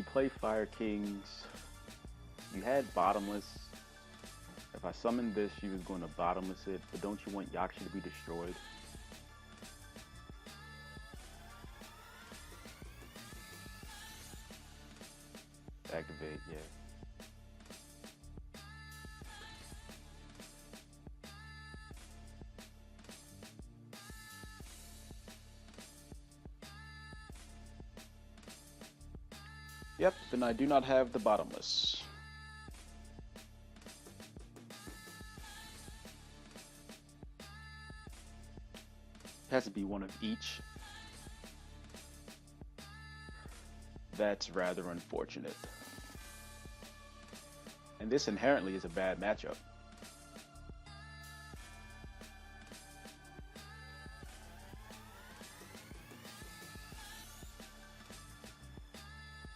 you play Fire Kings, you had Bottomless. If I summoned this, you was going to Bottomless it, but don't you want Yakshi to be destroyed? Activate, yeah. Yep, then I do not have the Bottomless. It has to be one of each. That's rather unfortunate. And this inherently is a bad matchup.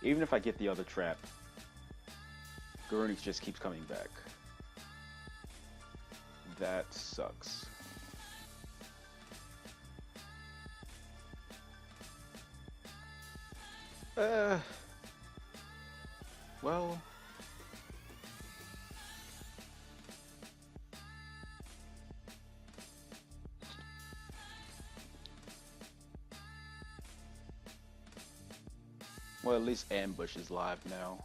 Even if I get the other trap, Garunix just keeps coming back. That sucks. Well, at least Ambush is live now.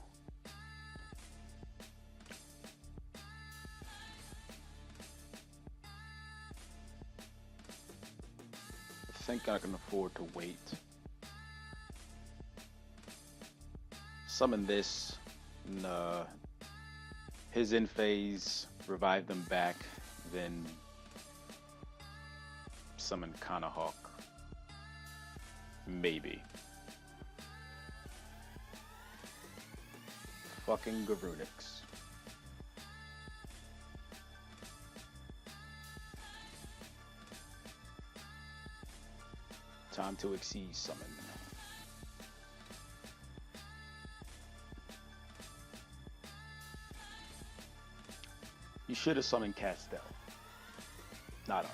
I think I can afford to wait. Summon this, and, his in phase, revive them back, then summon Kanahawk. Maybe. Fucking Garunix. Time to exceed summon. You should have summoned Castel, not Arc.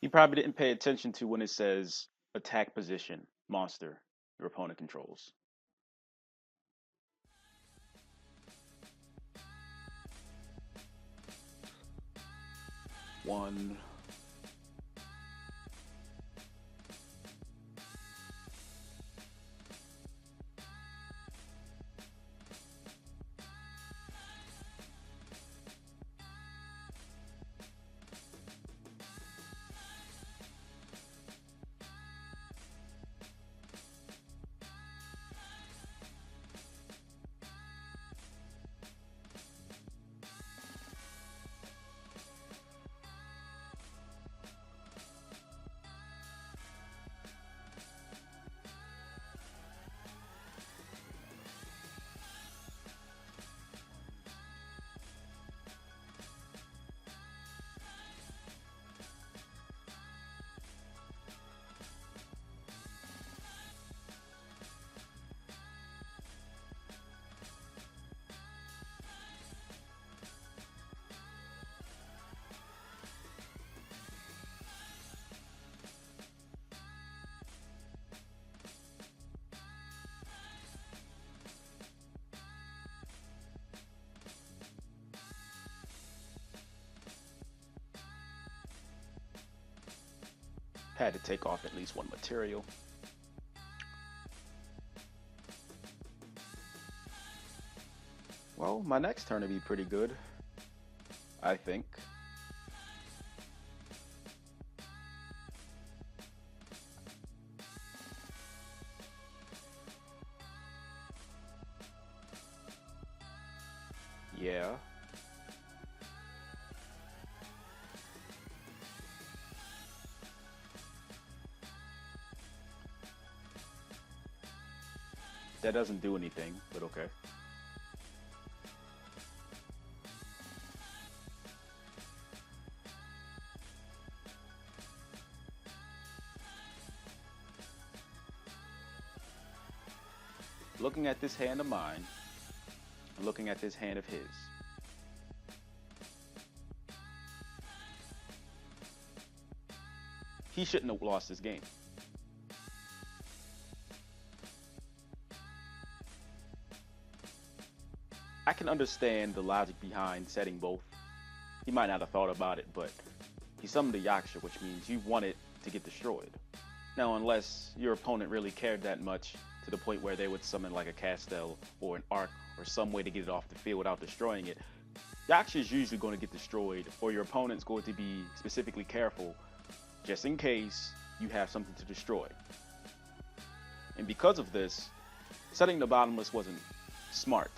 You probably didn't pay attention to when it says attack position, monster, your opponent controls. One. Had to take off at least one material. Well, my next turn will be pretty good, I think. Yeah. That doesn't do anything, but okay. Looking at this hand of mine, and looking at this hand of his. He shouldn't have lost this game. can understand the logic behind setting both. He might not have thought about it, but he summoned the Yaksha, which means you want it to get destroyed. Now, unless your opponent really cared that much to the point where they would summon like a Castel or an Arc or some way to get it off the field without destroying it, Yaksha is usually going to get destroyed, or your opponent's going to be specifically careful just in case you have something to destroy. And because of this, setting the bottomless wasn't smart.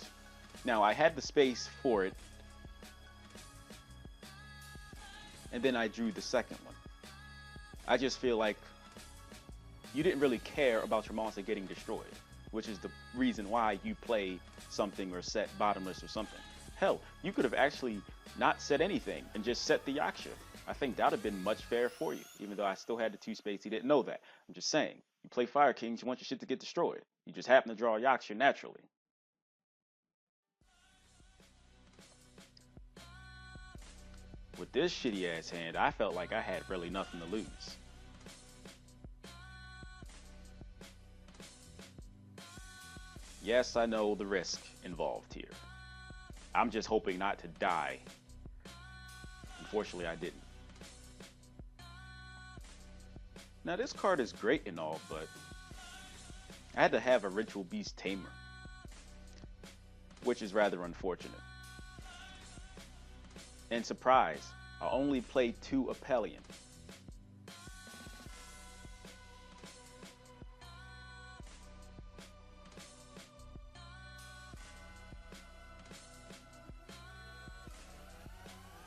Now, I had the space for it, and then I drew the second one. I just feel like you didn't really care about your monster getting destroyed, which is the reason why you play something or set bottomless or something. Hell, you could have actually not set anything and just set the Yaksha. I think that would have been much fairer for you, even though I still had the 2 space. He didn't know that. I'm just saying, you play Fire Kings, you want your shit to get destroyed. You just happen to draw a Yaksha naturally. With this shitty ass hand, I felt like I had really nothing to lose. Yes, I know the risk involved here. I'm just hoping not to die. Unfortunately, I didn't. Now, this card is great and all, but I had to have a Ritual Beast Tamer, which is rather unfortunate. And surprise, I only played 2 Apellion.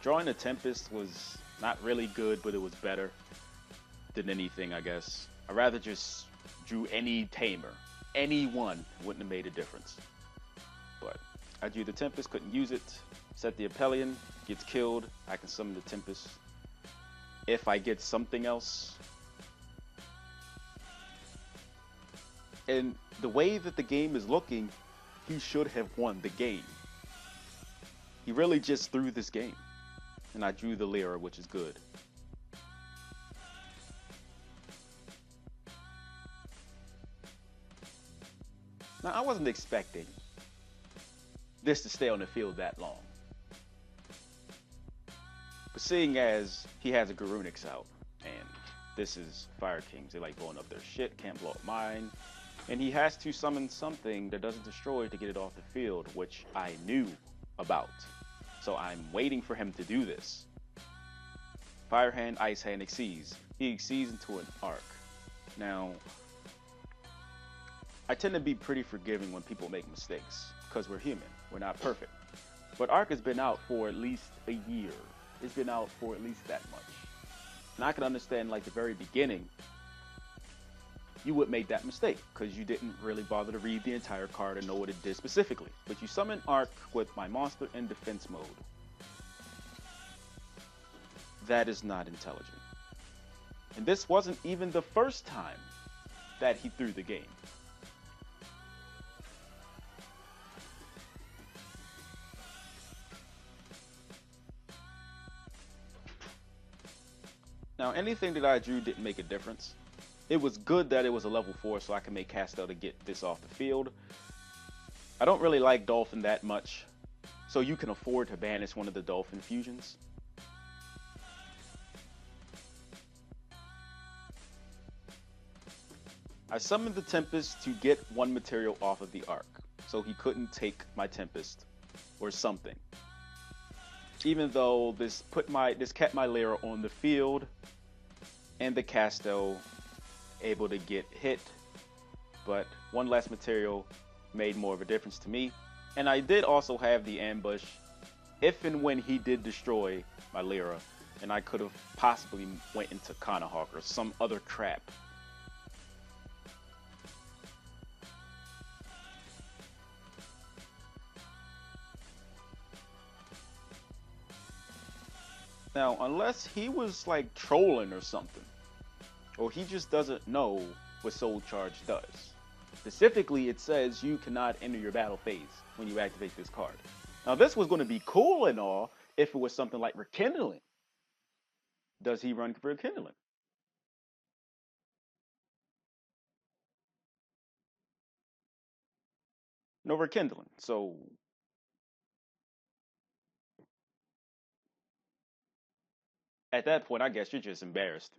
Drawing a Tempest was not really good, but it was better than anything, I guess. I'd rather just drew any Tamer. Any one wouldn't have made a difference. But I drew the Tempest, couldn't use it. Set the Apellion, gets killed. I can summon the Tempest. If I get something else. And the way that the game is looking, he should have won the game. He really just threw this game. And I drew the Lyra, which is good. Now, I wasn't expecting this to stay on the field that long. But seeing as he has a Garunix out, and this is Fire Kings, they like blowing up their shit, can't blow up mine, and he has to summon something that doesn't destroy to get it off the field, which I knew about. So I'm waiting for him to do this. Fire Hand, Ice Hand, Exceeds. He exceeds into an Arc. Now, I tend to be pretty forgiving when people make mistakes, because we're human, we're not perfect. But Arc has been out for at least a year. It's been out for at least that much. And I can understand, like, the very beginning, you would make that mistake, because you didn't really bother to read the entire card and know what it did specifically. But you summon Arc with my monster in defense mode. That is not intelligent. And this wasn't even the first time that he threw the game. Now, anything that I drew didn't make a difference. It was good that it was a level 4 so I can make Castel to get this off the field. I don't really like Dolphin that much, so you can afford to banish one of the Dolphin fusions. I summoned the Tempest to get 1 material off of the Arc, so he couldn't take my Tempest or something. Even though this kept my Lyra on the field, and the Castel able to get hit, but 1 less material made more of a difference to me. And I did also have the ambush if and when he did destroy my Lyra, and I could have possibly went into Kanahawk or some other crap. Now, unless he was like trolling or something, or he just doesn't know what Soul Charge does. Specifically, it says you cannot enter your battle phase when you activate this card. Now, this was going to be cool and all if it was something like Rekindling. Does he run Rekindling? No Rekindling. So At that point, I guess you're just embarrassed.